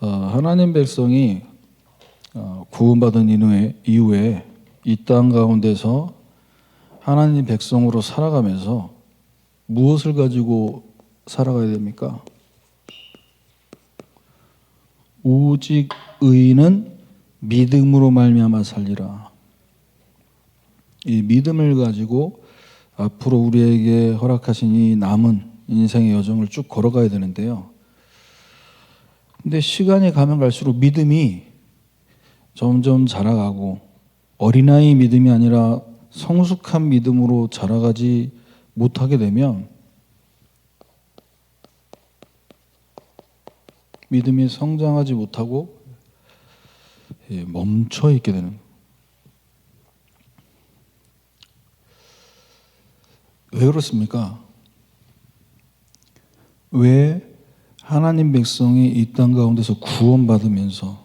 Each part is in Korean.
하나님 백성이 구원받은 이후에 이 땅 가운데서 하나님 백성으로 살아가면서 무엇을 가지고 살아가야 됩니까? 오직 의인은 믿음으로 말미암아 살리라. 이 믿음을 가지고 앞으로 우리에게 허락하신 이 남은 인생의 여정을 쭉 걸어가야 되는데요. 근데 시간이 가면 갈수록 믿음이 점점 자라가고 어린아이 믿음이 아니라 성숙한 믿음으로 자라가지 못하게 되면 믿음이 성장하지 못하고 멈춰 있게 되는 거예요. 왜 그렇습니까? 왜 하나님 백성이 이 땅 가운데서 구원받으면서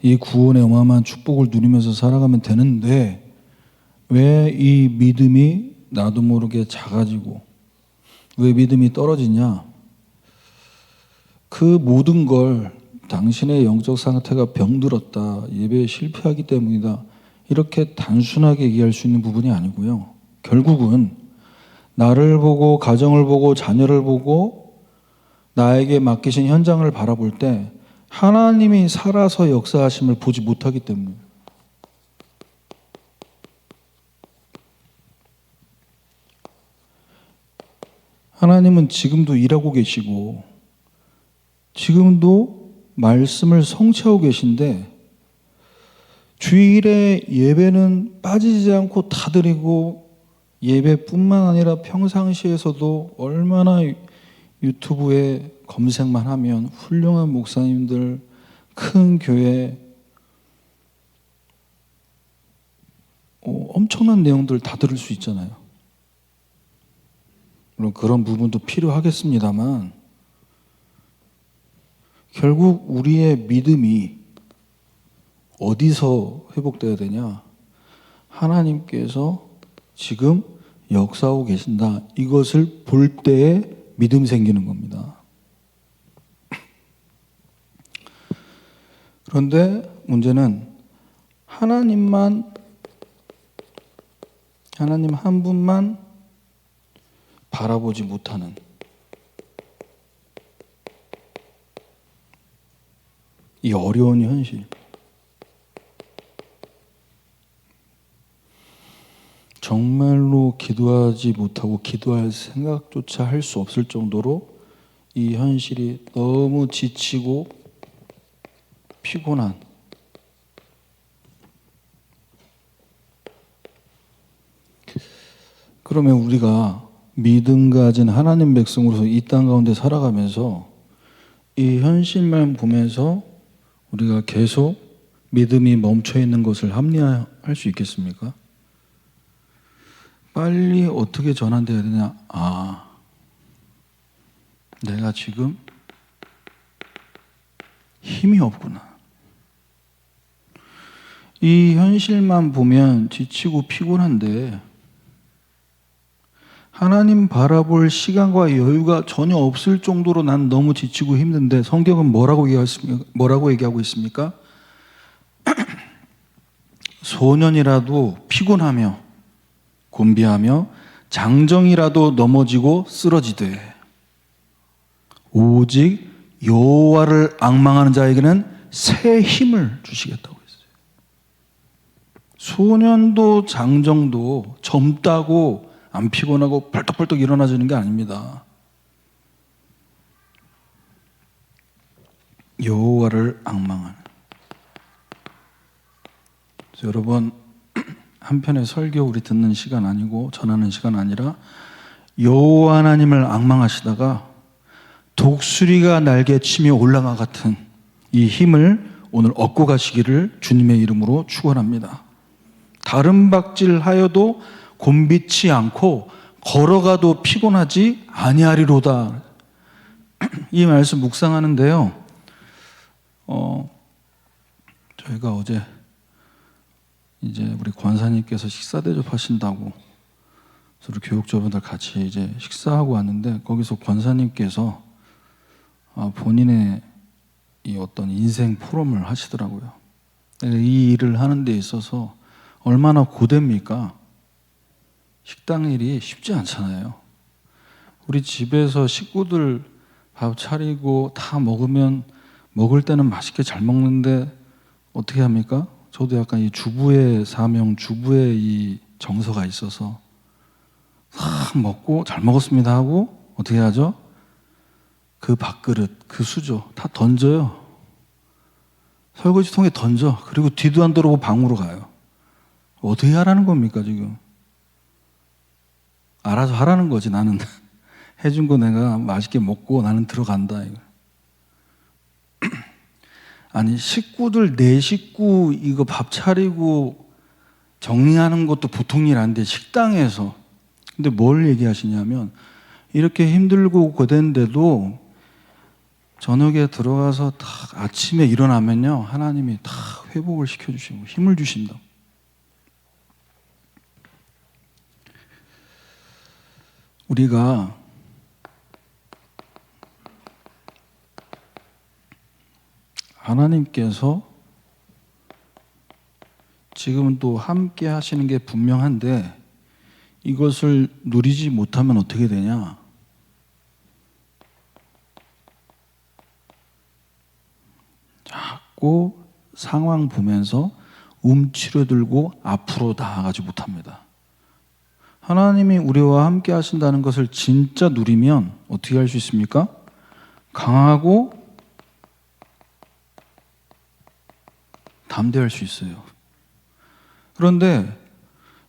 이 구원의 어마어마한 축복을 누리면서 살아가면 되는데 왜 이 믿음이 나도 모르게 작아지고 왜 믿음이 떨어지냐? 그 모든 걸 당신의 영적 상태가 병들었다, 예배에 실패하기 때문이다, 이렇게 단순하게 얘기할 수 있는 부분이 아니고요. 결국은 나를 보고 가정을 보고 자녀를 보고 나에게 맡기신 현장을 바라볼 때 하나님이 살아서 역사하심을 보지 못하기 때문이에요. 하나님은 지금도 일하고 계시고 지금도 말씀을 성취하고 계신데 주일에 예배는 빠지지 않고 다 드리고 예배뿐만 아니라 평상시에서도 얼마나 유튜브에 검색만 하면 훌륭한 목사님들, 큰 교회 엄청난 내용들 다 들을 수 있잖아요. 물론 그런 부분도 필요하겠습니다만 결국 우리의 믿음이 어디서 회복돼야 되냐? 하나님께서 지금 역사하고 계신다, 이것을 볼 때에 믿음 생기는 겁니다. 그런데 문제는 하나님 한 분만 바라보지 못하는 이 어려운 현실. 정말로 기도하지 못하고 기도할 생각조차 할 수 없을 정도로 이 현실이 너무 지치고 피곤한, 그러면 우리가 믿음 가진 하나님 백성으로서 이 땅 가운데 살아가면서 이 현실만 보면서 우리가 계속 믿음이 멈춰 있는 것을 합리화할 수 있겠습니까? 빨리 어떻게 전환돼야 되냐? 내가 지금 힘이 없구나. 이 현실만 보면 지치고 피곤한데 하나님 바라볼 시간과 여유가 전혀 없을 정도로 난 너무 지치고 힘든데 성경은 뭐라고 얘기하고 있습니까? 소년이라도 피곤하며 곤비하며 장정이라도 넘어지고 쓰러지되 오직 여호와를 앙망하는 자에게는 새 힘을 주시겠다고 했어요. 소년도 장정도 젊다고 안 피곤하고 벌떡벌떡 일어나지는 게 아닙니다. 여호와를 앙망하는. 여러분, 한편의 설교 우리 듣는 시간 아니고 전하는 시간 아니라 여호와 하나님을 앙망하시다가 독수리가 날개치며 올라가 같은 이 힘을 오늘 얻고 가시기를 주님의 이름으로 축원합니다. 다른 박질하여도 곤비치 않고 걸어가도 피곤하지 아니하리로다. 이 말씀 묵상하는데요. 저희가 어제 이제 우리 권사님께서 식사 대접하신다고 우리 교육자분들 같이 이제 식사하고 왔는데 거기서 권사님께서 본인의 이 어떤 인생 포럼을 하시더라고요. 이 일을 하는 데 있어서 얼마나 고됩니까? 식당 일이 쉽지 않잖아요. 우리 집에서 식구들 밥 차리고 다 먹으면 먹을 때는 맛있게 잘 먹는데 어떻게 합니까? 저도 약간 이 주부의 사명, 주부의 이 정서가 있어서 다 먹고 잘 먹었습니다 하고 어떻게 하죠? 그 밥그릇, 그 수저 다 던져요. 설거지통에 던져. 그리고 뒤도 안 돌아보고 방으로 가요. 어떻게 하라는 겁니까 지금? 알아서 하라는 거지. 나는 해준 거 내가 맛있게 먹고 나는 들어간다 이거. 아니 식구들 내 식구 이거 밥 차리고 정리하는 것도 보통 일 아닌데 식당에서 근데 뭘 얘기하시냐면 이렇게 힘들고 고된데도 저녁에 들어가서 딱 아침에 일어나면요 하나님이 다 회복을 시켜주시고 힘을 주신다. 우리가 하나님께서 지금은 또 함께 하시는 게 분명한데 이것을 누리지 못하면 어떻게 되냐? 자꾸 상황 보면서 움츠러들고 앞으로 나아가지 못합니다. 하나님이 우리와 함께 하신다는 것을 진짜 누리면 어떻게 할 수 있습니까? 강하고 담대할 수 있어요. 그런데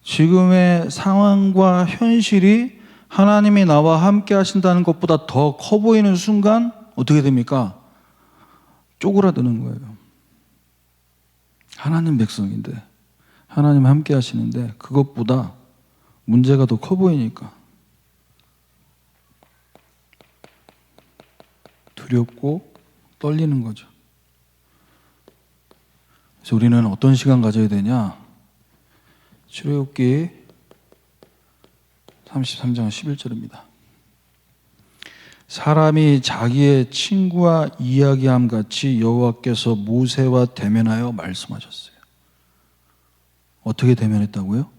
지금의 상황과 현실이 하나님이 나와 함께 하신다는 것보다 더 커 보이는 순간 어떻게 됩니까? 쪼그라드는 거예요. 하나님 백성인데 하나님 함께 하시는데 그것보다 문제가 더 커 보이니까 두렵고 떨리는 거죠. 그래서 우리는 어떤 시간 가져야 되냐? 출애굽기 33장 11절입니다. 사람이 자기의 친구와 이야기함 같이 여호와께서 모세와 대면하여 말씀하셨어요. 어떻게 대면했다고요?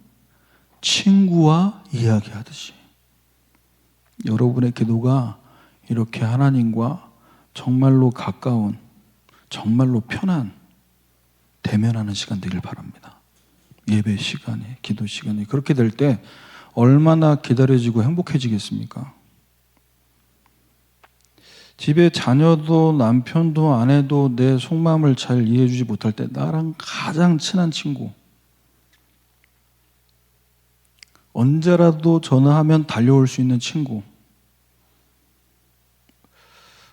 친구와 이야기하듯이. 여러분의 기도가 이렇게 하나님과 정말로 가까운, 정말로 편한 대면하는 시간 되길 바랍니다. 예배 시간이, 기도 시간이 그렇게 될 때 얼마나 기다려지고 행복해지겠습니까? 집에 자녀도 남편도 아내도 내 속마음을 잘 이해해주지 못할 때 나랑 가장 친한 친구, 언제라도 전화하면 달려올 수 있는 친구,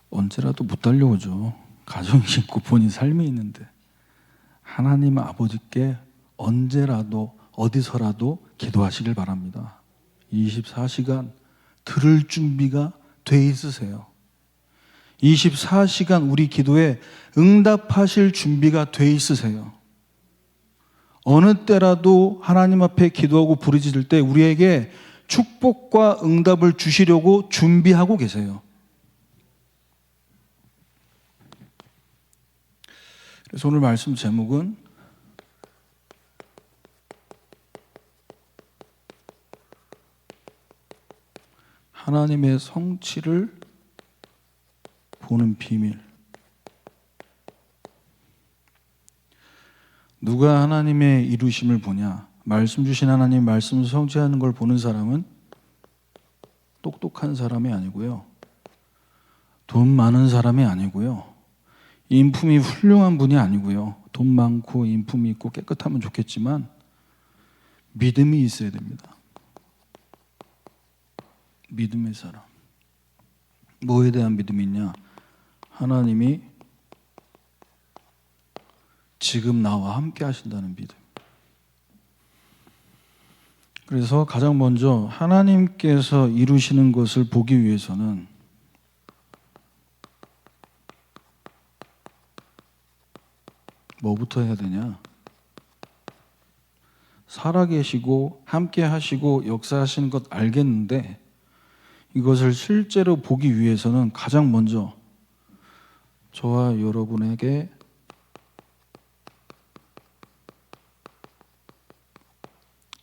언제라도 못 달려오죠. 가정이 있고 본인 삶이 있는데 하나님 아버지께 언제라도 어디서라도 기도하시길 바랍니다. 24시간 들을 준비가 돼 있으세요. 24시간 우리 기도에 응답하실 준비가 돼 있으세요. 어느 때라도 하나님 앞에 기도하고 부르짖을 때 우리에게 축복과 응답을 주시려고 준비하고 계세요. 그래서 오늘 말씀 제목은 하나님의 성취를 보는 비밀. 누가 하나님의 이루심을 보냐? 말씀 주신 하나님 말씀 성취하는 걸 보는 사람은 똑똑한 사람이 아니고요. 돈 많은 사람이 아니고요. 인품이 훌륭한 분이 아니고요. 돈 많고 인품이 있고 깨끗하면 좋겠지만 믿음이 있어야 됩니다. 믿음의 사람. 뭐에 대한 믿음이 있냐? 하나님이 지금 나와 함께 하신다는 믿음. 그래서 가장 먼저 하나님께서 이루시는 것을 보기 위해서는 뭐부터 해야 되냐? 살아계시고 함께 하시고 역사하시는 것 알겠는데 이것을 실제로 보기 위해서는 가장 먼저 저와 여러분에게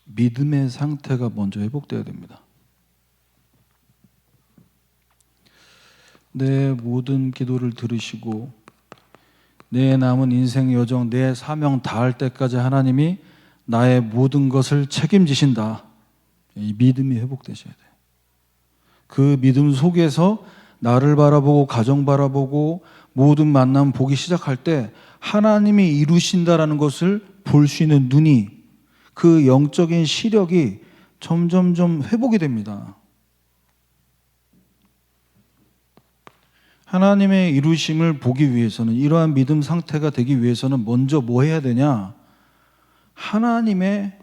믿음의 상태가 먼저 회복되어야 됩니다. 내 모든 기도를 들으시고 내 남은 인생 여정, 내 사명 다할 때까지 하나님이 나의 모든 것을 책임지신다. 이 믿음이 회복되셔야 돼요. 그 믿음 속에서 나를 바라보고 가정 바라보고 모든 만남 보기 시작할 때 하나님이 이루신다라는 것을 볼 수 있는 눈이, 그 영적인 시력이 점점점 회복이 됩니다. 하나님의 이루심을 보기 위해서는, 이러한 믿음 상태가 되기 위해서는 먼저 뭐 해야 되냐? 하나님의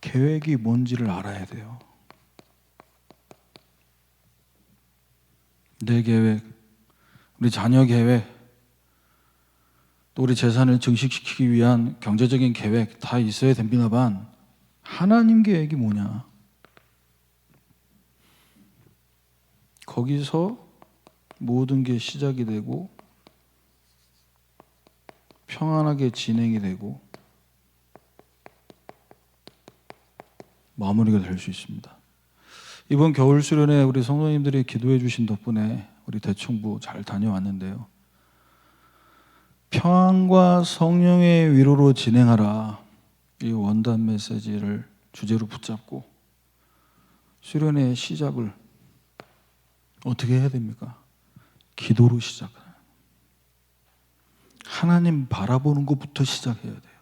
계획이 뭔지를 알아야 돼요. 내 계획, 우리 자녀 계획, 또 우리 재산을 증식시키기 위한 경제적인 계획 다 있어야 됩니다만 하나님 계획이 뭐냐? 거기서 모든 게 시작이 되고 평안하게 진행이 되고 마무리가 될 수 있습니다. 이번 겨울 수련회 우리 성도님들이 기도해 주신 덕분에 우리 대청부 잘 다녀왔는데요. 평안과 성령의 위로로 진행하라, 이 원단 메시지를 주제로 붙잡고 수련회의 시작을 어떻게 해야 됩니까? 기도로 시작해요. 하나님 바라보는 것부터 시작해야 돼요.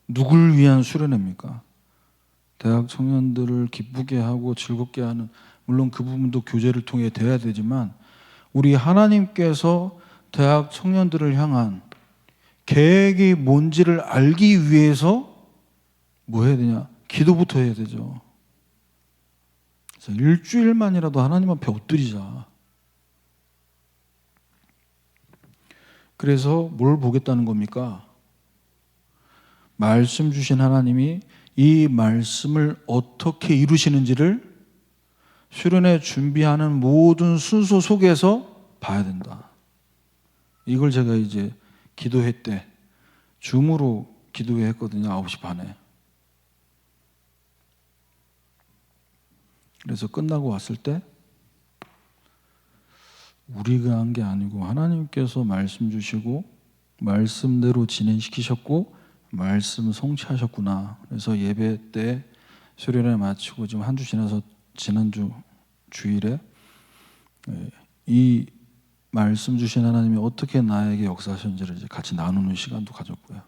누굴 위한 수련회입니까? 대학 청년들을 기쁘게 하고 즐겁게 하는, 물론 그 부분도 교제를 통해 돼야 되지만 우리 하나님께서 대학 청년들을 향한 계획이 뭔지를 알기 위해서 뭐 해야 되냐? 기도부터 해야 되죠. 그래서 일주일만이라도 하나님 앞에 엎드리자. 그래서 뭘 보겠다는 겁니까? 말씀 주신 하나님이 이 말씀을 어떻게 이루시는지를 수련회 준비하는 모든 순서 속에서 봐야 된다. 이걸 제가 이제 기도회 때 줌으로 기도회 했거든요. 9시 반에. 그래서 끝나고 왔을 때 우리가 한 게 아니고 하나님께서 말씀 주시고 말씀대로 진행시키셨고 말씀 성취하셨구나. 그래서 예배 때 수련회 마치고 지금 한 주 지나서 지난주 주일에 이 말씀 주신 하나님이 어떻게 나에게 역사하셨는지를 이제 같이 나누는 시간도 가졌고요.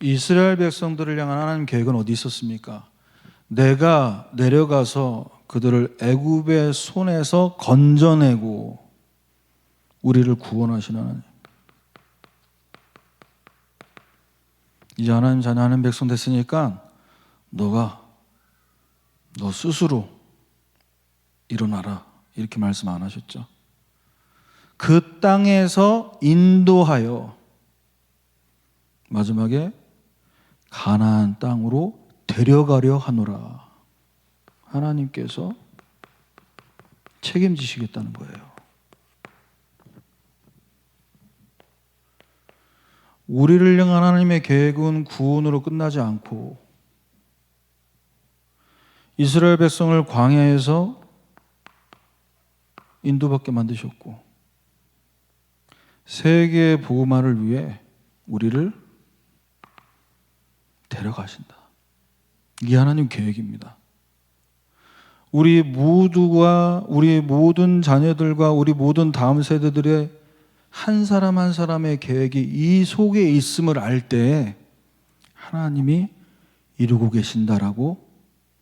이스라엘 백성들을 향한 하나님 계획은 어디 있었습니까? 내가 내려가서 그들을 애굽의 손에서 건져내고 우리를 구원하시는 하나님. 이제 하나님 자녀 하는 백성 됐으니까 너 스스로 일어나라, 이렇게 말씀 안 하셨죠? 그 땅에서 인도하여 마지막에 가나안 땅으로 데려가려 하노라. 하나님께서 책임지시겠다는 거예요. 우리를 향한 하나님의 계획은 구원으로 끝나지 않고 이스라엘 백성을 광야에서 인도받게 만드셨고 세계의 복음화를 위해 우리를 데려가신다. 이게 하나님 계획입니다. 우리 모두가, 우리 모든 자녀들과 우리 모든 다음 세대들의 한 사람 한 사람의 계획이 이 속에 있음을 알 때 하나님이 이루고 계신다라고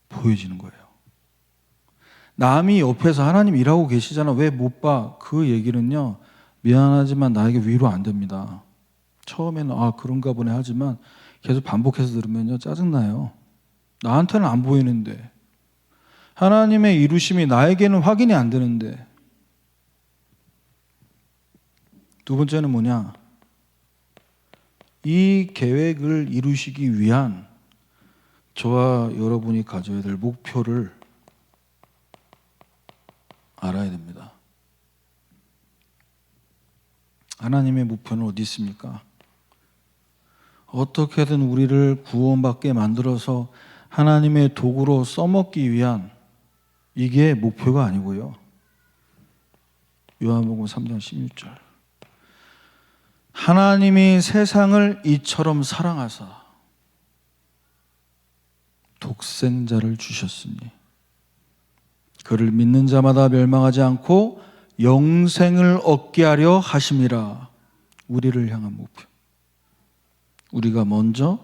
보여지는 거예요. 남이 옆에서 하나님 일하고 계시잖아, 왜 못 봐? 그 얘기는요, 미안하지만 나에게 위로 안 됩니다. 처음에는 그런가 보네 하지만 계속 반복해서 들으면요 짜증나요. 나한테는 안 보이는데, 하나님의 이루심이 나에게는 확인이 안 되는데. 두 번째는 뭐냐? 이 계획을 이루시기 위한 저와 여러분이 가져야 될 목표를 알아야 됩니다. 하나님의 목표는 어디 있습니까? 어떻게든 우리를 구원받게 만들어서 하나님의 도구로 써먹기 위한 이게 목표가 아니고요. 요한복음 3장 16절. 하나님이 세상을 이처럼 사랑하사 독생자를 주셨으니 그를 믿는 자마다 멸망하지 않고 영생을 얻게 하려 하심이라. 우리를 향한 목표. 우리가 먼저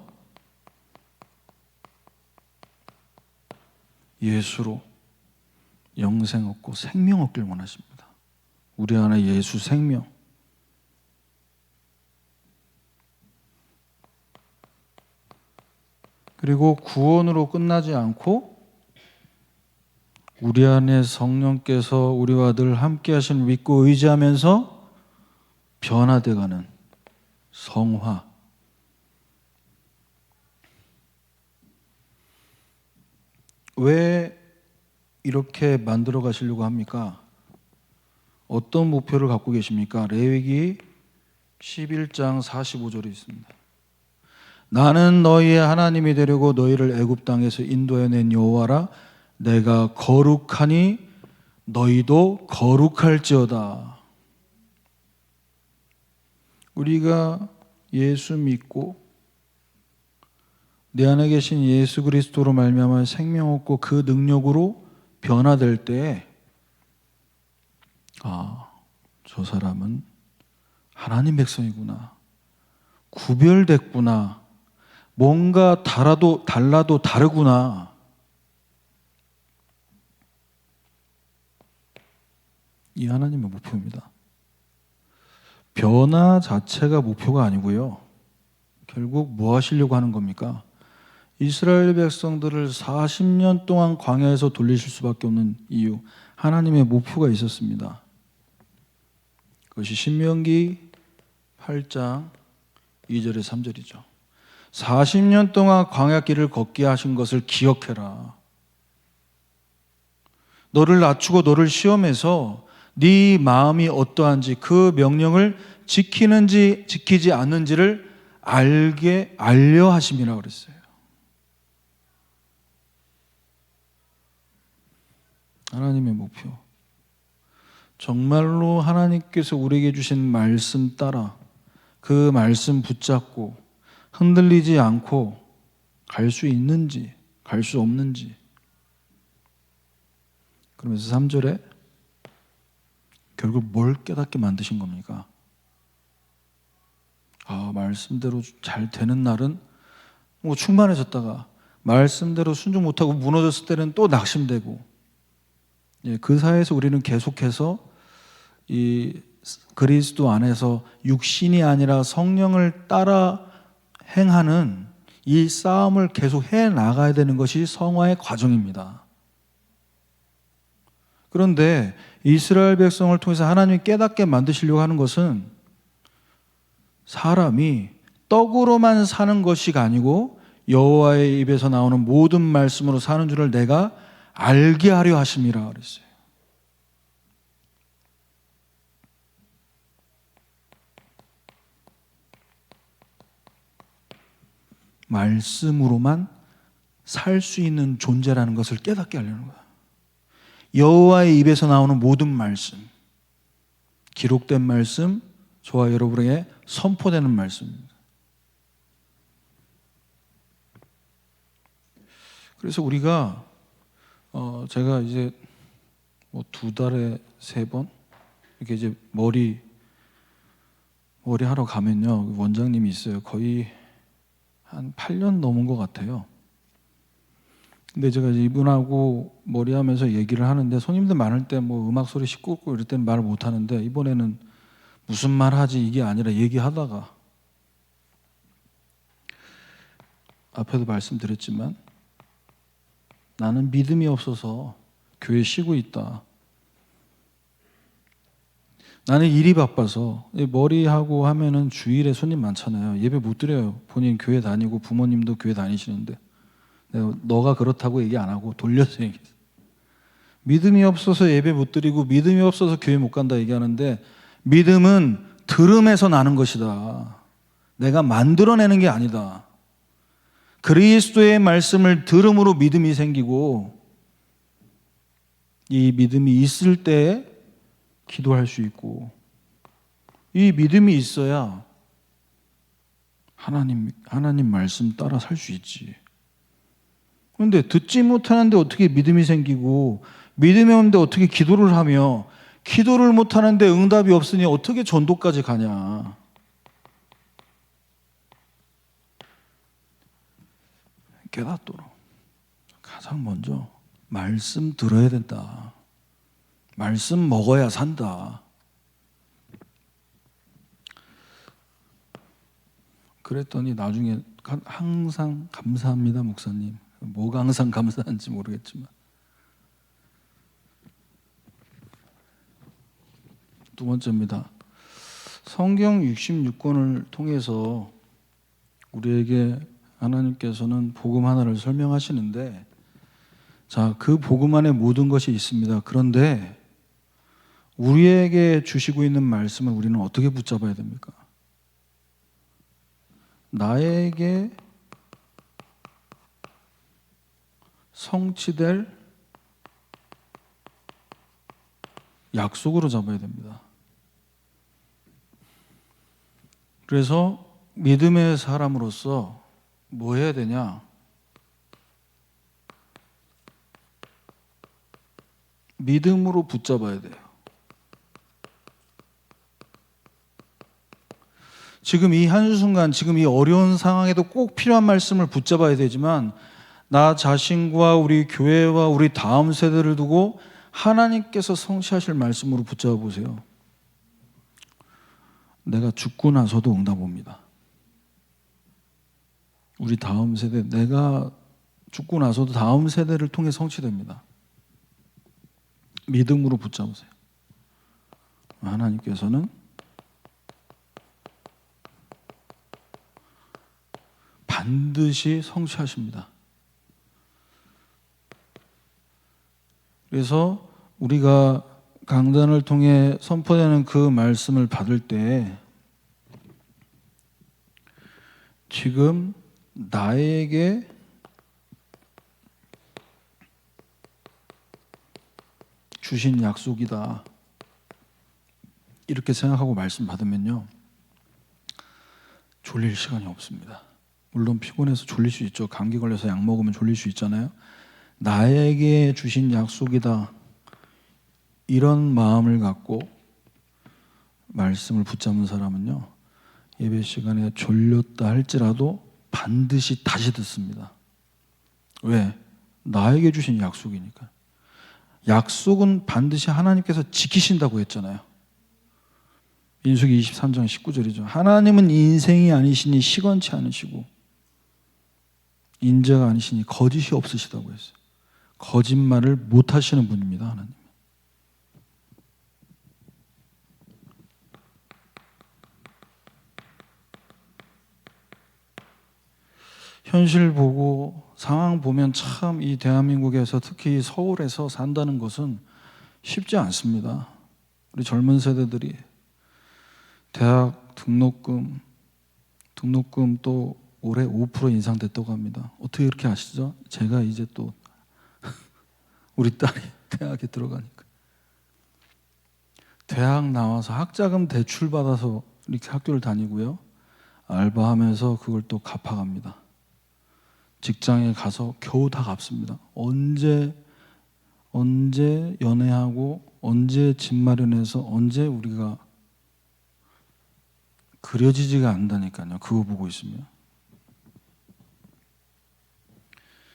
예수로 영생 얻고 생명 얻길 원하십니다. 우리 안에 예수 생명. 그리고 구원으로 끝나지 않고 우리 안에 성령께서 우리와 늘 함께 하신 믿고 의지하면서 변화되어가는 성화. 왜 이렇게 만들어 가시려고 합니까? 어떤 목표를 갖고 계십니까? 레위기 11장 45절에 있습니다. 나는 너희의 하나님이 되려고 너희를 애굽 땅에서 인도해 낸 여호와라. 내가 거룩하니 너희도 거룩할지어다. 우리가 예수 믿고 내 안에 계신 예수 그리스도로 말미암아 생명 얻고 그 능력으로 변화될 때에 저 사람은 하나님 백성이구나. 구별됐구나. 뭔가 달라도 다르구나. 이 하나님의 목표입니다. 변화 자체가 목표가 아니고요. 결국 뭐 하시려고 하는 겁니까? 이스라엘 백성들을 40년 동안 광야에서 돌리실 수밖에 없는 이유, 하나님의 목표가 있었습니다. 그것이 신명기 8장 2절에 3절이죠. 40년 동안 광야길을 걷게 하신 것을 기억해라. 너를 낮추고 너를 시험해서 네 마음이 어떠한지, 그 명령을 지키는지 지키지 않는지를 알려 하심이라고 그랬어요. 하나님의 목표. 정말로 하나님께서 우리에게 주신 말씀 따라 그 말씀 붙잡고 흔들리지 않고 갈 수 있는지 갈 수 없는지. 그러면서 3절에 결국 뭘 깨닫게 만드신 겁니까? 말씀대로 잘 되는 날은 충만해졌다가 말씀대로 순종 못하고 무너졌을 때는 또 낙심되고, 그 사이에서 우리는 계속해서 이 그리스도 안에서 육신이 아니라 성령을 따라 행하는 이 싸움을 계속 해 나가야 되는 것이 성화의 과정입니다. 그런데 이스라엘 백성을 통해서 하나님이 깨닫게 만드시려고 하는 것은 사람이 떡으로만 사는 것이 아니고 여호와의 입에서 나오는 모든 말씀으로 사는 줄을 내가 알게 하려 하심이라 그랬어요. 말씀으로만 살 수 있는 존재라는 것을 깨닫게 하려는 거야. 여호와의 입에서 나오는 모든 말씀, 기록된 말씀, 저와 여러분에게 선포되는 말씀입니다. 그래서 우리가 제가 이제 2달에 3번 이렇게 이제 머리 하러 가면요, 원장님이 있어요. 거의 한 8년 넘은 것 같아요. 근데 제가 이제 이분하고 머리하면서 얘기를 하는데, 손님들 많을 때 음악 소리 시끄럽고 이럴 때는 말을 못 하는데, 이번에는 무슨 말 하지 이게 아니라 얘기하다가, 앞에도 말씀드렸지만 나는 믿음이 없어서 교회 쉬고 있다. 나는 일이 바빠서, 머리하고 하면은 주일에 손님 많잖아요. 예배 못 드려요. 본인 교회 다니고 부모님도 교회 다니시는데. 내가 너가 그렇다고 얘기 안 하고 돌려서 얘기했어. 믿음이 없어서 예배 못 드리고 믿음이 없어서 교회 못 간다 얘기하는데, 믿음은 들음에서 나는 것이다. 내가 만들어내는 게 아니다. 그리스도의 말씀을 들음으로 믿음이 생기고, 이 믿음이 있을 때 기도할 수 있고, 이 믿음이 있어야 하나님 말씀 따라 살 수 있지. 그런데 듣지 못하는데 어떻게 믿음이 생기고, 믿음이 없는데 어떻게 기도를 하며, 기도를 못하는데 응답이 없으니 어떻게 전도까지 가냐. 깨닫도록 가장 먼저 말씀 들어야 된다. 말씀 먹어야 산다. 그랬더니 나중에 항상 감사합니다, 목사님. 뭐가 항상 감사한지 모르겠지만. 두 번째입니다. 성경 66권을 통해서 우리에게 하나님께서는 복음 하나를 설명하시는데, 자, 그 복음 안에 모든 것이 있습니다. 그런데 우리에게 주시고 있는 말씀을 우리는 어떻게 붙잡아야 됩니까? 나에게 성취될 약속으로 잡아야 됩니다. 그래서 믿음의 사람으로서 뭐 해야 되냐? 믿음으로 붙잡아야 돼요. 지금 이 한순간, 지금 이 어려운 상황에도 꼭 필요한 말씀을 붙잡아야 되지만, 나 자신과 우리 교회와 우리 다음 세대를 두고 하나님께서 성취하실 말씀으로 붙잡아 보세요. 내가 죽고 나서도 응답 옵니다. 우리 다음 세대, 내가 죽고 나서도 다음 세대를 통해 성취됩니다. 믿음으로 붙잡으세요. 하나님께서는 반드시 성취하십니다. 그래서 우리가 강단을 통해 선포되는 그 말씀을 받을 때, 지금 나에게 주신 약속이다, 이렇게 생각하고 말씀 받으면요, 졸릴 시간이 없습니다. 물론 피곤해서 졸릴 수 있죠. 감기 걸려서 약 먹으면 졸릴 수 있잖아요. 나에게 주신 약속이다, 이런 마음을 갖고 말씀을 붙잡는 사람은요, 예배 시간에 졸렸다 할지라도 반드시 다시 듣습니다. 왜? 나에게 주신 약속이니까. 약속은 반드시 하나님께서 지키신다고 했잖아요. 민수기 23장 19절이죠. 하나님은 인생이 아니시니 시건치 않으시고 인자가 아니시니 거짓이 없으시다고 했어요. 거짓말을 못 하시는 분입니다, 하나님. 현실 보고 상황 보면 참 이 대한민국에서, 특히 서울에서 산다는 것은 쉽지 않습니다. 우리 젊은 세대들이 대학 등록금 또 올해 5% 인상됐다고 합니다. 어떻게 그렇게 아시죠? 제가 이제 또 우리 딸이 대학에 들어가니까, 대학 나와서 학자금 대출 받아서 이렇게 학교를 다니고요, 알바하면서 그걸 또 갚아갑니다. 직장에 가서 겨우 다 갚습니다. 언제 연애하고, 언제 집 마련해서, 언제 우리가, 그려지지가 않는다니까요. 그거 보고 있으면.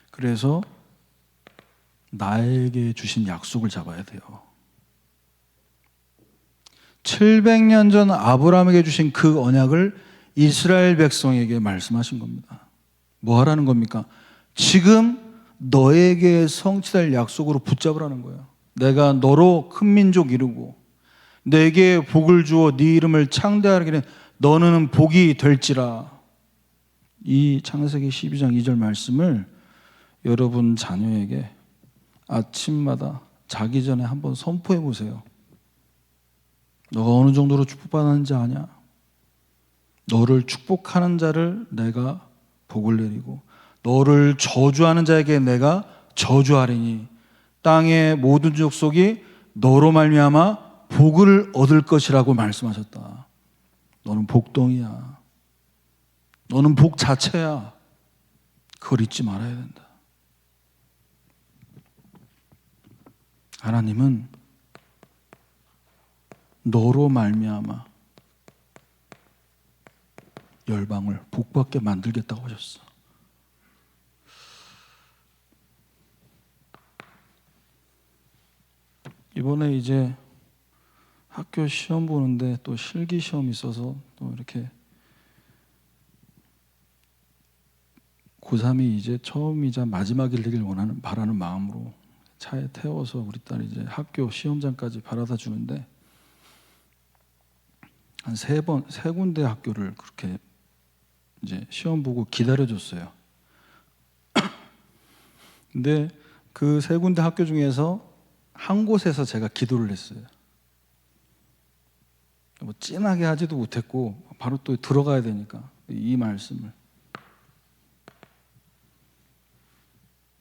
그래서 나에게 주신 약속을 잡아야 돼요. 700년 전 아브라함에게 주신 그 언약을 이스라엘 백성에게 말씀하신 겁니다. 뭐 하라는 겁니까? 지금 너에게 성취될 약속으로 붙잡으라는 거예요. 내가 너로 큰 민족 이루고 내게 복을 주어 네 이름을 창대하기는 너는 복이 될지라. 이 창세기 12장 2절 말씀을 여러분 자녀에게 아침마다 자기 전에 한번 선포해 보세요. 너가 어느 정도로 축복받았는지 아냐? 너를 축복하는 자를 내가 복을 내리고 너를 저주하는 자에게 내가 저주하리니 땅의 모든 족속이 너로 말미암아 복을 얻을 것이라고 말씀하셨다. 너는 복덩이야. 너는 복 자체야. 그걸 잊지 말아야 된다. 하나님은 너로 말미암아 열방을 복받게 만들겠다고 하셨어. 이번에 이제 학교 시험 보는데 또 실기 시험이 있어서 또 이렇게 고3이 이제 처음이자 마지막일 되길 바라는 마음으로 차에 태워서 우리 딸이 이제 학교 시험장까지 바라다 주는데 한 세 군데 학교를 그렇게 이제 시험 보고 기다려줬어요. 근데 그 세 군데 학교 중에서 한 곳에서 제가 기도를 했어요. 뭐 진하게 하지도 못했고 바로 또 들어가야 되니까 이 말씀을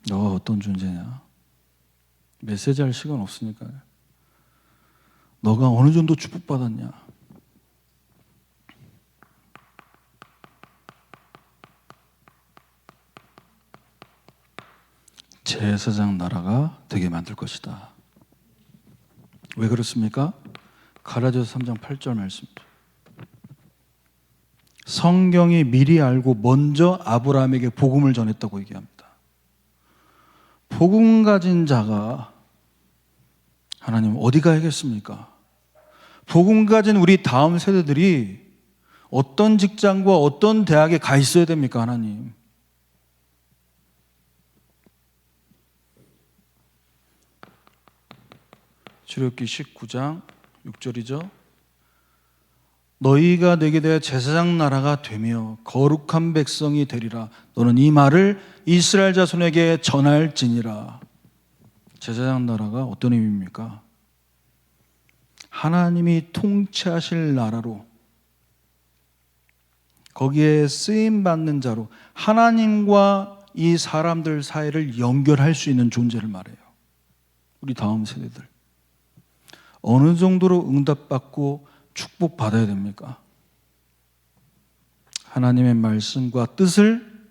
너가 어떤 존재냐? 메시지 할 시간 없으니까 너가 어느 정도 축복받았냐? 제사장 나라가 되게 만들 것이다. 왜 그렇습니까? 갈라디아서 3장 8절 말씀입니다. 성경이 미리 알고 먼저 아브라함에게 복음을 전했다고 얘기합니다. 복음 가진 자가 하나님 어디 가야겠습니까? 복음 가진 우리 다음 세대들이 어떤 직장과 어떤 대학에 가 있어야 됩니까, 하나님? 출애굽기 19장 6절이죠. 너희가 내게 대해 제사장 나라가 되며 거룩한 백성이 되리라. 너는 이 말을 이스라엘 자손에게 전할지니라. 제사장 나라가 어떤 의미입니까? 하나님이 통치하실 나라로, 거기에 쓰임받는 자로 하나님과 이 사람들 사이를 연결할 수 있는 존재를 말해요. 우리 다음 세대들 어느 정도로 응답받고 축복받아야 됩니까? 하나님의 말씀과 뜻을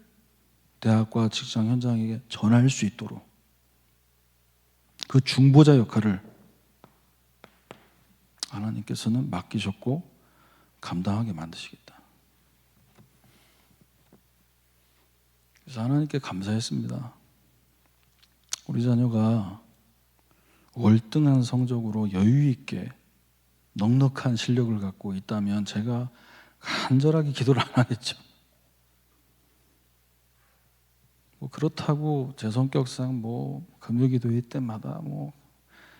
대학과 직장 현장에게 전할 수 있도록 그 중보자 역할을 하나님께서는 맡기셨고 감당하게 만드시겠다. 그래서 하나님께 감사했습니다. 우리 자녀가 월등한 성적으로 여유 있게 넉넉한 실력을 갖고 있다면 제가 간절하게 기도를 안 하겠죠. 뭐 그렇다고 제 성격상 뭐 금요기도회 때마다 뭐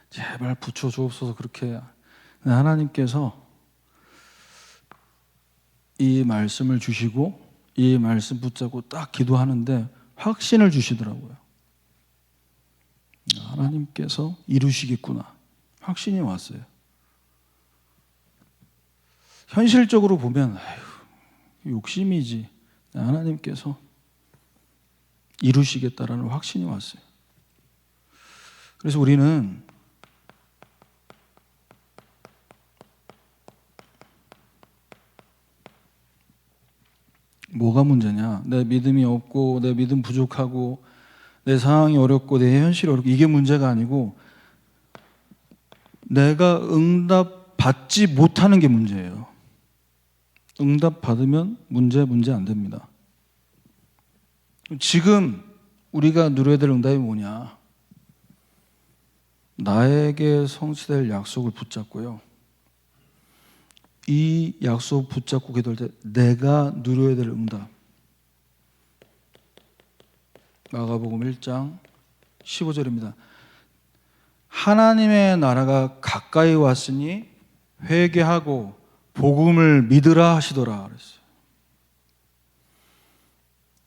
제발 붙여 주옵소서 그렇게 하나님께서 이 말씀을 주시고 이 말씀 붙잡고 딱 기도하는데 확신을 주시더라고요. 하나님께서 이루시겠구나. 확신이 왔어요. 현실적으로 보면 욕심이지 하나님께서 이루시겠다라는 확신이 왔어요. 그래서 우리는 뭐가 문제냐? 내 믿음이 없고 내 믿음 부족하고 내 상황이 어렵고 내 현실이 어렵고 이게 문제가 아니고 내가 응답 받지 못하는 게 문제예요. 응답 받으면 문제 안 됩니다. 지금 우리가 누려야 될 응답이 뭐냐? 나에게 성취될 약속을 붙잡고요. 이 약속 붙잡고 기도할 때 내가 누려야 될 응답. 마가복음 1장 15절입니다. 하나님의 나라가 가까이 왔으니 회개하고 복음을 믿으라 하시더라 그랬어요.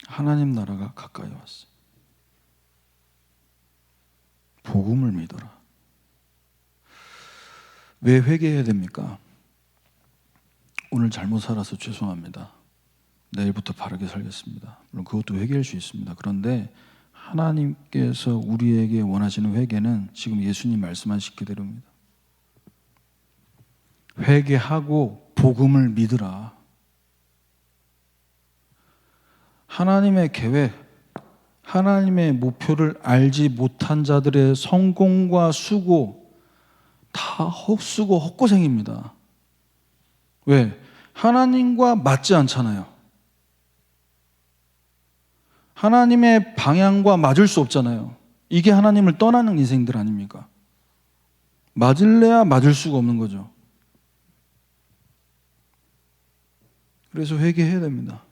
하나님 나라가 가까이 왔어요. 복음을 믿어라. 왜 회개해야 됩니까? 오늘 잘못 살아서 죄송합니다. 내일부터 바르게 살겠습니다. 물론 그것도 회개할 수 있습니다. 그런데 하나님께서 우리에게 원하시는 회개는 지금 예수님 말씀하신 그대로입니다. 회개하고 복음을 믿으라. 하나님의 계획, 하나님의 목표를 알지 못한 자들의 성공과 수고 다 헛수고 헛고생입니다. 왜? 하나님과 맞지 않잖아요. 하나님의 방향과 맞을 수 없잖아요. 이게 하나님을 떠나는 인생들 아닙니까? 맞을래야 맞을 수가 없는 거죠. 그래서 회개해야 됩니다.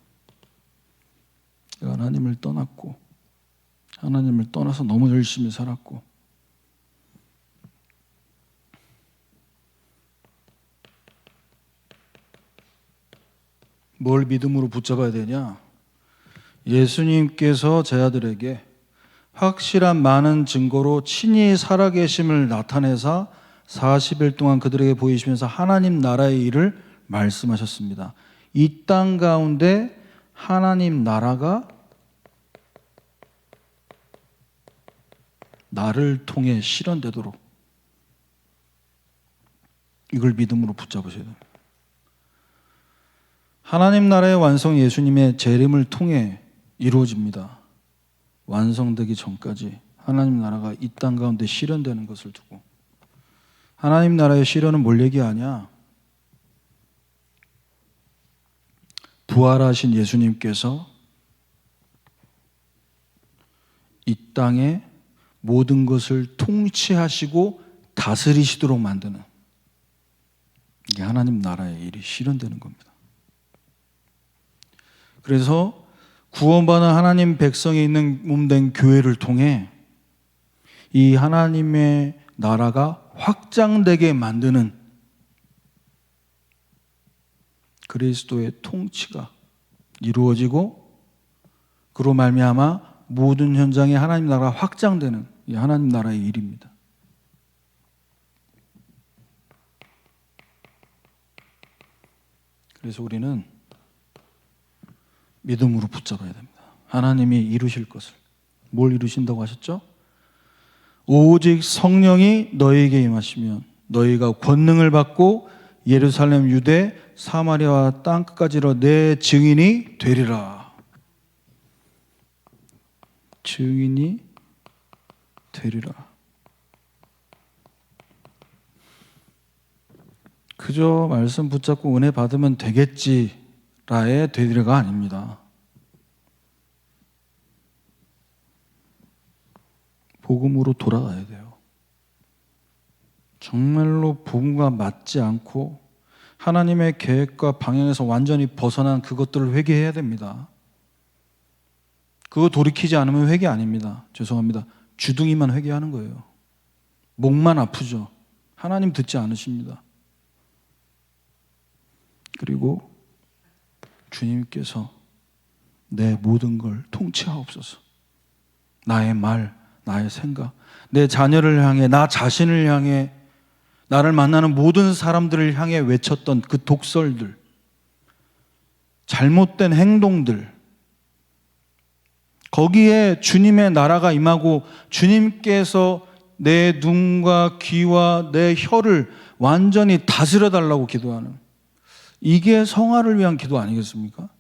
내가 하나님을 떠났고 하나님을 떠나서 너무 열심히 살았고 뭘 믿음으로 붙잡아야 되냐? 예수님께서 제 아들에게 확실한 많은 증거로 친히 살아계심을 나타내사 40일 동안 그들에게 보이시면서 하나님 나라의 일을 말씀하셨습니다. 이 땅 가운데 하나님 나라가 나를 통해 실현되도록 이걸 믿음으로 붙잡으셔야 됩니다. 하나님 나라의 완성 예수님의 재림을 통해 이루어집니다. 완성되기 전까지 하나님 나라가 이 땅 가운데 실현되는 것을 두고 하나님 나라의 실현은 뭘 얘기하냐? 부활하신 예수님께서 이 땅에 모든 것을 통치하시고 다스리시도록 만드는 이게 하나님 나라의 일이 실현되는 겁니다. 그래서 구원받은 하나님 백성이 있는 몸된 교회를 통해 이 하나님의 나라가 확장되게 만드는 그리스도의 통치가 이루어지고 그로 말미암아 모든 현장에 하나님 나라가 확장되는 이 하나님 나라의 일입니다. 그래서 우리는 믿음으로 붙잡아야 됩니다. 하나님이 이루실 것을. 뭘 이루신다고 하셨죠? 오직 성령이 너희에게 임하시면 너희가 권능을 받고 예루살렘, 유대, 사마리아와 땅끝까지로 내 증인이 되리라. 증인이 되리라. 그저 말씀 붙잡고 은혜 받으면 되겠지라의 되리라가 아닙니다. 복음으로 돌아가야 돼요. 정말로 복음과 맞지 않고 하나님의 계획과 방향에서 완전히 벗어난 그것들을 회개해야 됩니다. 그거 돌이키지 않으면 회개 아닙니다. 죄송합니다. 주둥이만 회개하는 거예요. 목만 아프죠. 하나님 듣지 않으십니다. 그리고 주님께서 내 모든 걸 통치하옵소서. 나의 말, 나의 생각, 내 자녀를 향해, 나 자신을 향해, 나를 만나는 모든 사람들을 향해 외쳤던 그 독설들, 잘못된 행동들, 거기에 주님의 나라가 임하고 주님께서 내 눈과 귀와 내 혀를 완전히 다스려 달라고 기도하는, 이게 성화를 위한 기도 아니겠습니까?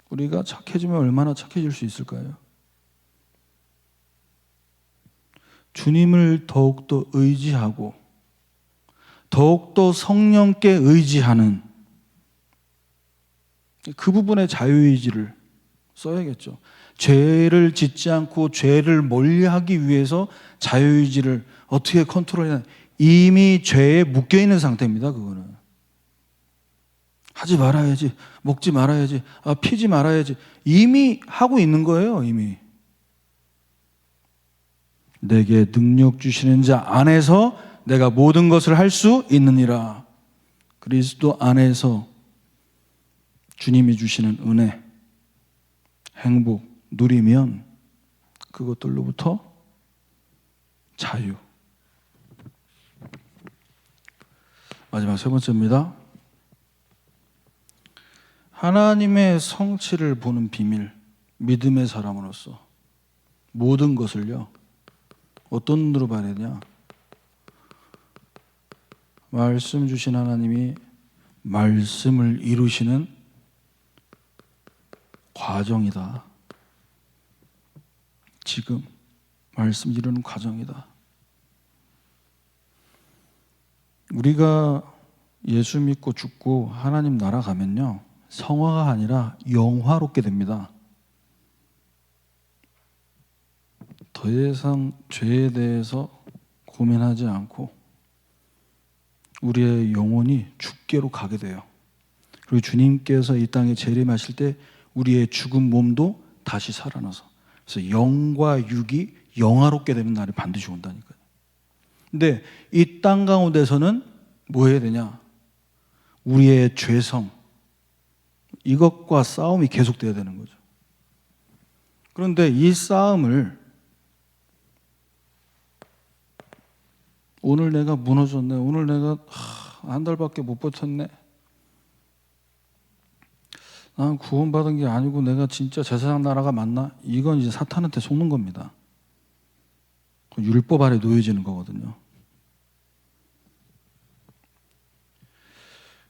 우리가 착해지면 얼마나 착해질 수 있을까요? 주님을 더욱더 의지하고 더욱더 성령께 의지하는 그 부분의 자유의지를 써야겠죠. 죄를 짓지 않고 죄를 멀리하기 위해서 자유의지를 어떻게 컨트롤해야 하냐. 이미 죄에 묶여있는 상태입니다. 그거는 하지 말아야지, 먹지 말아야지, 피지 말아야지, 이미 하고 있는 거예요. 이미 내게 능력 주시는 자 안에서 내가 모든 것을 할 수 있느니라. 그리스도 안에서 주님이 주시는 은혜, 행복 누리면 그것들로부터 자유. 마지막 세 번째입니다. 하나님의 성취를 보는 비밀. 믿음의 사람으로서 모든 것을요, 어떤 눈으로 봐야 되냐? 말씀 주신 하나님이 말씀을 이루시는 과정이다. 지금 말씀 이루는 과정이다. 우리가 예수 믿고 죽고 하나님 나라 가면요, 성화가 아니라 영화롭게 됩니다. 더 이상 죄에 대해서 고민하지 않고 우리의 영혼이 죽게로 가게 돼요. 그리고 주님께서 이 땅에 재림하실 때 우리의 죽은 몸도 다시 살아나서, 그래서 영과 육이 영화롭게 되는 날이 반드시 온다니까요. 근데 이 땅 가운데서는 뭐 해야 되냐? 우리의 죄성, 이것과 싸움이 계속돼야 되는 거죠. 그런데 이 싸움을 오늘 내가 무너졌네, 오늘 내가 한 달밖에 못 버텼네, 난 구원받은 게 아니고 내가 진짜 제사장 나라가 맞나? 이건 이제 사탄한테 속는 겁니다. 율법 아래 놓여지는 거거든요.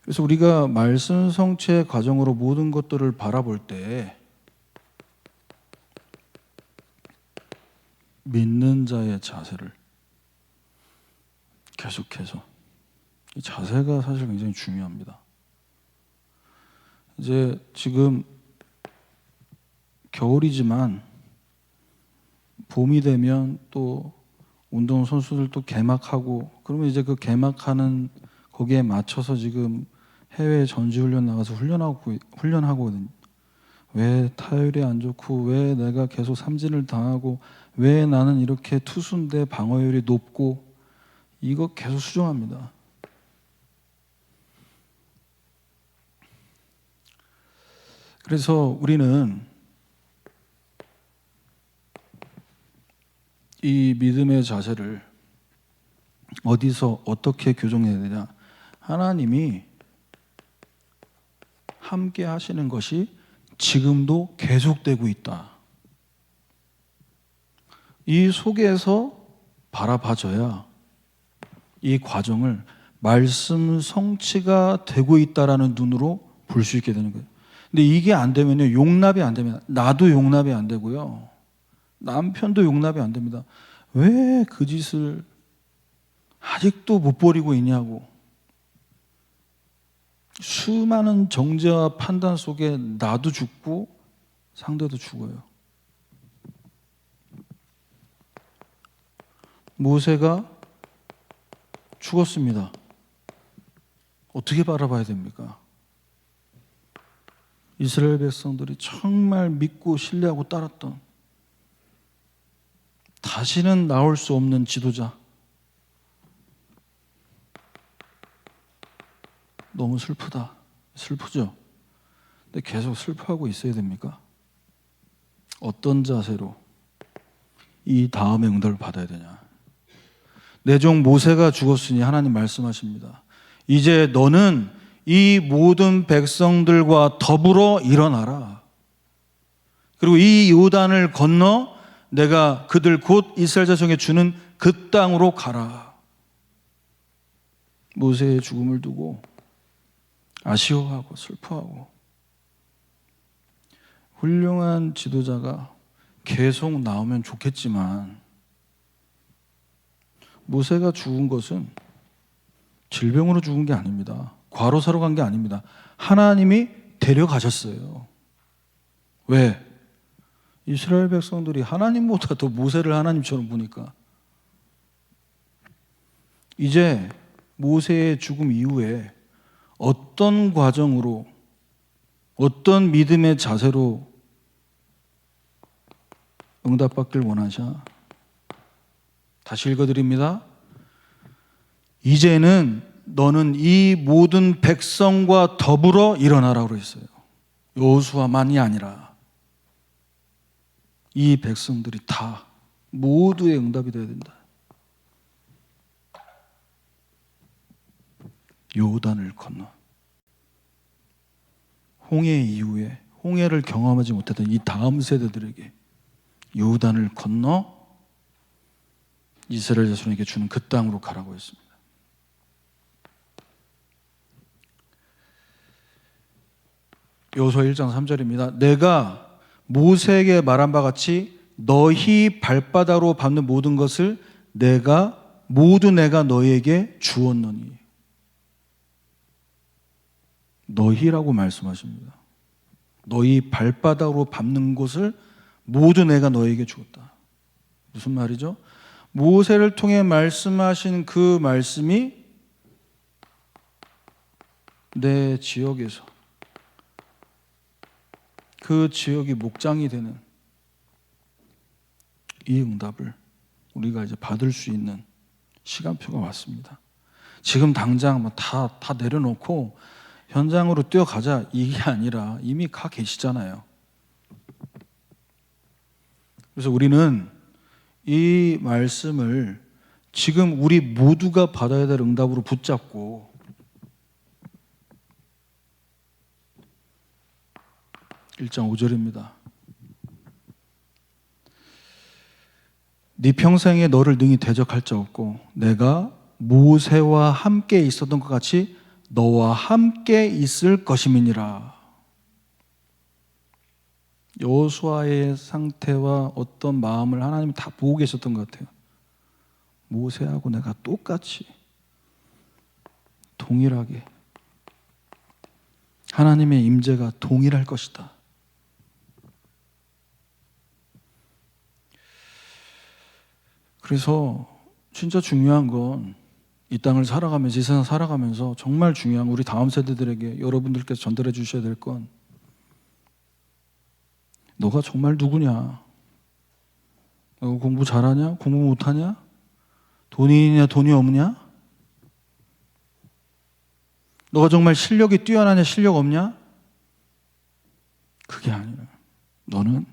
그래서 우리가 말씀 성취의 과정으로 모든 것들을 바라볼 때 믿는 자의 자세를 계속해서, 이 자세가 사실 굉장히 중요합니다. 이제 지금 겨울이지만 봄이 되면 또 운동선수들도 개막하고, 그러면 이제 그 개막하는 거기에 맞춰서 지금 해외 전지훈련 나가서 훈련하거든요. 왜 타율이 안 좋고, 왜 내가 계속 삼진을 당하고, 왜 나는 이렇게 투수인데 방어율이 높고, 이거 계속 수정합니다. 그래서 우리는 이 믿음의 자세를 어디서 어떻게 교정해야 되냐? 하나님이 함께 하시는 것이 지금도 계속되고 있다. 이 속에서 바라봐줘야 이 과정을 말씀 성취가 되고 있다라는 눈으로 볼 수 있게 되는 거예요. 근데 이게 안 되면요, 용납이 안 되면, 나도 용납이 안 되고요, 남편도 용납이 안 됩니다. 왜 그 짓을 아직도 못 버리고 있냐고. 수많은 정죄와 판단 속에 나도 죽고 상대도 죽어요. 모세가 죽었습니다. 어떻게 바라봐야 됩니까? 이스라엘 백성들이 정말 믿고 신뢰하고 따랐던, 다시는 나올 수 없는 지도자. 너무 슬프다. 슬프죠? 근데 계속 슬퍼하고 있어야 됩니까? 어떤 자세로 이 다음의 응답을 받아야 되냐? 내 종 모세가 죽었으니 하나님 말씀하십니다. 이제 너는 이 모든 백성들과 더불어 일어나라. 그리고 이 요단을 건너 내가 그들 곧 이스라엘 자손에게 주는 그 땅으로 가라. 모세의 죽음을 두고 아쉬워하고 슬퍼하고, 훌륭한 지도자가 계속 나오면 좋겠지만, 모세가 죽은 것은 질병으로 죽은 게 아닙니다. 과로사로 간 게 아닙니다. 하나님이 데려가셨어요. 왜? 이스라엘 백성들이 하나님보다 더 모세를 하나님처럼 보니까. 이제 모세의 죽음 이후에 어떤 과정으로, 어떤 믿음의 자세로 응답받길 원하셔? 다시 읽어드립니다. 이제는 너는 이 모든 백성과 더불어 일어나라고 했어요. 여호수아만이 아니라 이 백성들이 다 모두의 응답이 되어야 된다. 요단을 건너. 홍해 이후에 홍해를 경험하지 못했던 이 다음 세대들에게 요단을 건너 이스라엘 자손에게 주는 그 땅으로 가라고 했습니다. 여호수아 1장 3절입니다. 내가 모세에게 말한 바 같이 너희 발바닥으로 밟는 모든 것을 모두 내가 너희에게 주었노니. 너희라고 말씀하십니다. 너희 발바닥으로 밟는 곳을 모두 내가 너희에게 주었다. 무슨 말이죠? 모세를 통해 말씀하신 그 말씀이 내 지역에서 그 지역이 목장이 되는 이 응답을 우리가 이제 받을 수 있는 시간표가 왔습니다. 지금 당장 다 내려놓고 현장으로 뛰어가자 이게 아니라 이미 가 계시잖아요. 그래서 우리는 이 말씀을 지금 우리 모두가 받아야 될 응답으로 붙잡고 (1장 5절입니다) 네 평생에 너를 능히 대적할 자 없고 내가 모세와 함께 있었던 것 같이 너와 함께 있을 것임이니라. 여호수아의 상태와 어떤 마음을 하나님이 다 보고 계셨던 것 같아요. 모세하고 내가 똑같이 동일하게 하나님의 임재가 동일할 것이다. 그래서 진짜 중요한 건 이 땅을 살아가면서, 이 세상 살아가면서 정말 중요한 우리 다음 세대들에게 여러분들께서 전달해 주셔야 될 건 너가 정말 누구냐? 너 공부 잘하냐? 공부 못하냐? 돈이 있냐? 돈이 없냐? 너가 정말 실력이 뛰어나냐? 실력 없냐? 그게 아니라 너는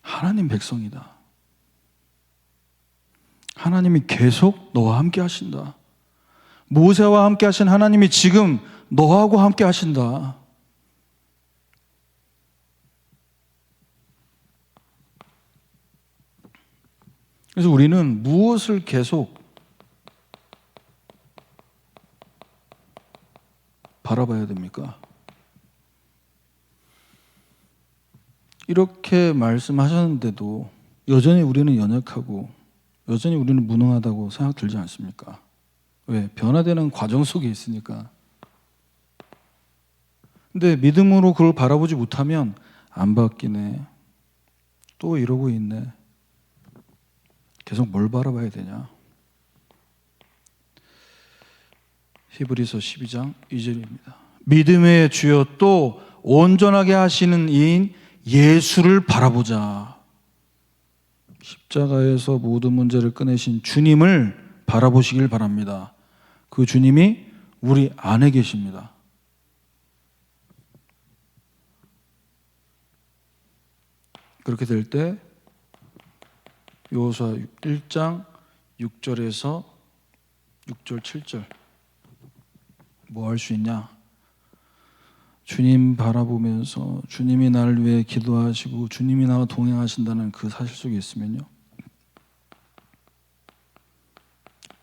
하나님 백성이다. 하나님이 계속 너와 함께 하신다. 모세와 함께 하신 하나님이 지금 너하고 함께 하신다. 그래서 우리는 무엇을 계속 바라봐야 됩니까? 이렇게 말씀하셨는데도 여전히 우리는 연약하고 여전히 우리는 무능하다고 생각 들지 않습니까? 왜? 변화되는 과정 속에 있으니까. 근데 믿음으로 그걸 바라보지 못하면 안 바뀌네. 또 이러고 있네. 계속 뭘 바라봐야 되냐? 히브리서 12장 2절입니다. 믿음의 주여 또 온전하게 하시는 이인 예수를 바라보자. 십자가에서 모든 문제를 꺼내신 주님을 바라보시길 바랍니다. 그 주님이 우리 안에 계십니다. 그렇게 될 때 여호수아 1장 6절에서 6절 7절 뭐 할 수 있냐? 주님 바라보면서 주님이 나를 위해 기도하시고 주님이 나와 동행하신다는 그 사실 속에 있으면요,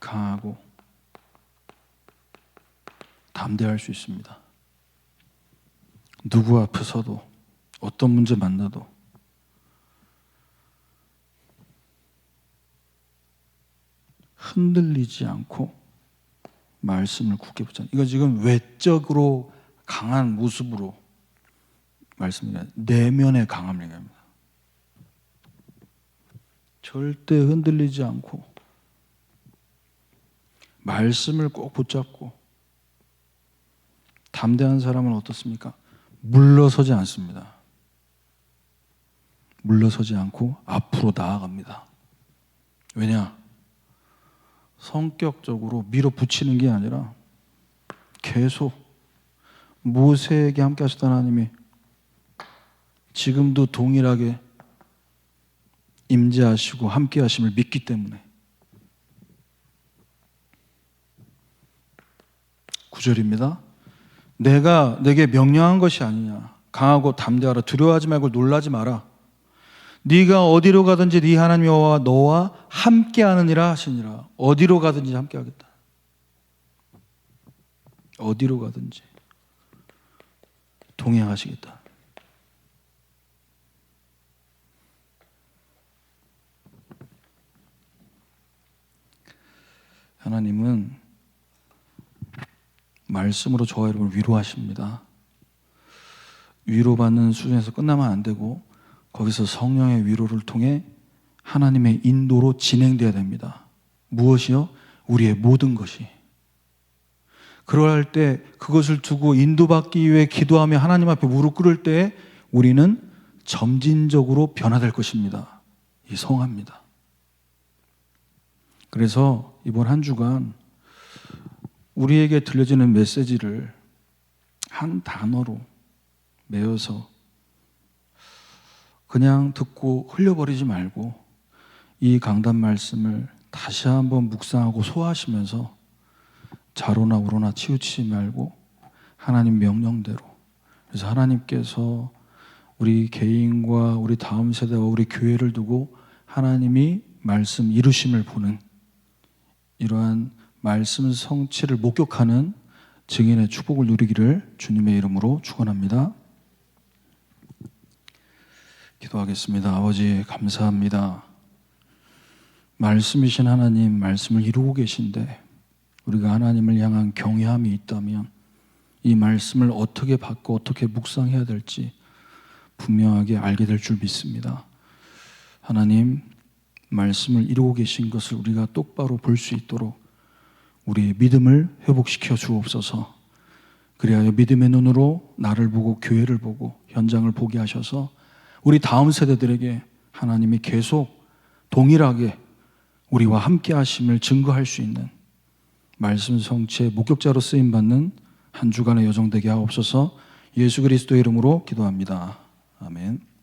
강하고 담대할 수 있습니다. 누구 앞에 서도 어떤 문제 만나도 흔들리지 않고 말씀을 굳게 붙잡는, 이거 지금 외적으로 강한 모습으로 말씀이 아니라 내면의 강함입니다. 절대 흔들리지 않고 말씀을 꼭 붙잡고 담대한 사람은 어떻습니까? 물러서지 않습니다. 물러서지 않고 앞으로 나아갑니다. 왜냐? 성격적으로 밀어붙이는 게 아니라 계속 모세에게 함께 하셨던 하나님이 지금도 동일하게 임재하시고 함께 하심을 믿기 때문에 9절입니다. 내가 내게 명령한 것이 아니냐. 강하고 담대하라. 두려워하지 말고 놀라지 마라. 네가 어디로 가든지 네 하나님 여호와가 너와 함께하느니라 하시니라. 어디로 가든지 함께하겠다. 어디로 가든지 동행하시겠다. 하나님은 말씀으로 저와 여러분을 위로하십니다. 위로받는 수준에서 끝나면 안 되고 거기서 성령의 위로를 통해 하나님의 인도로 진행돼야 됩니다. 무엇이요? 우리의 모든 것이. 그럴 때 그것을 두고 인도받기 위해 기도하며 하나님 앞에 무릎 꿇을 때 우리는 점진적으로 변화될 것입니다. 이 성화입니다. 그래서 이번 한 주간 우리에게 들려지는 메시지를 한 단어로 메어서 그냥 듣고 흘려버리지 말고 이 강단 말씀을 다시 한번 묵상하고 소화하시면서 좌로나 우로나 치우치지 말고 하나님 명령대로, 그래서 하나님께서 우리 개인과 우리 다음 세대와 우리 교회를 두고 하나님이 말씀 이루심을 보는 이러한 말씀 성취를 목격하는 증인의 축복을 누리기를 주님의 이름으로 축원합니다. 기도하겠습니다. 아버지 감사합니다. 말씀이신 하나님, 말씀을 이루고 계신데 우리가 하나님을 향한 경외함이 있다면 이 말씀을 어떻게 받고 어떻게 묵상해야 될지 분명하게 알게 될 줄 믿습니다. 하나님, 말씀을 이루고 계신 것을 우리가 똑바로 볼 수 있도록 우리의 믿음을 회복시켜 주옵소서. 그리하여 믿음의 눈으로 나를 보고 교회를 보고 현장을 보게 하셔서 우리 다음 세대들에게 하나님이 계속 동일하게 우리와 함께 하심을 증거할 수 있는 말씀 성취의 목격자로 쓰임받는 한 주간의 여정 되게 하옵소서. 예수 그리스도의 이름으로 기도합니다. 아멘.